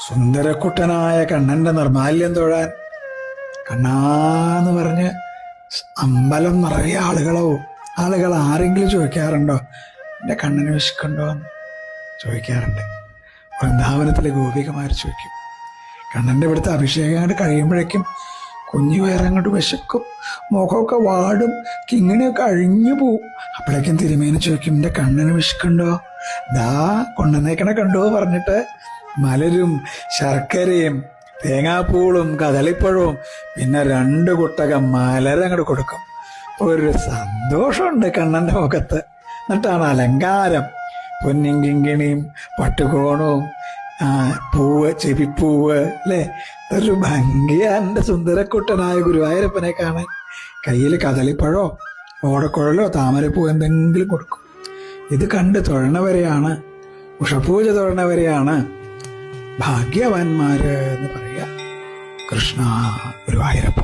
സുന്ദരക്കുട്ടനായ കണ്ണന്റെ നിർമാല്യം തൊഴാൻ കണ്ണാന്ന് പറഞ്ഞ് അമ്പലം നിറയെ ആളുകൾ ആരെങ്കിലും ചോദിക്കാറുണ്ടോ എൻ്റെ കണ്ണന് വിശക്കുണ്ടോ എന്ന് ചോദിക്കാറുണ്ട്. വൃന്ദാവനത്തിലെ ഗോപികമാർ ചോദിക്കും. കണ്ണൻ്റെ ഇവിടുത്തെ അഭിഷേകം അങ്ങോട്ട് കഴിയുമ്പോഴേക്കും കുഞ്ഞു വയറങ്ങോട്ട് വിശക്കും, മുഖമൊക്കെ വാടും, കിങ്ങിണിയൊക്കെ അഴിഞ്ഞു പോവും. അപ്പോഴേക്കും തിരുമേനി ചോദിക്കും, എൻ്റെ കണ്ണന് വിശക്കുണ്ടോ? ദാ കൊണ്ടുവന്നേക്കണ കണ്ടോ പറഞ്ഞിട്ട് മലരും ശർക്കരയും തേങ്ങാപ്പൂളും കദളിപ്പഴവും പിന്നെ 2 കുട്ടകം മലരങ്ങോട്ട് കൊടുക്കും. ഒരു സന്തോഷമുണ്ട് കണ്ണൻ്റെ മുഖത്ത്. എന്നിട്ടാണ് അലങ്കാരം, പൊന്നും കിങ്ങിണിയും പട്ടുകോണവും പൂവ്, ചെവിപ്പൂവ്, അല്ലേ? ഒരു ഭംഗിയാ എൻ്റെ സുന്ദരക്കുട്ടനായ ഗുരുവായൂരപ്പനെ കാണാൻ. കയ്യിൽ കദളിപ്പഴോ ഓടക്കുഴലോ താമരപ്പൂ എന്തെങ്കിലും കൊടുക്കും. ഇത് കണ്ട് തൊഴണവരെയാണ്, ഉഷപൂജ തൊഴണവരെയാണ് ഭാഗ്യവാന്മാര് എന്ന് പറയാ. കൃഷ്ണ ഗുരുവായൂരപ്പ.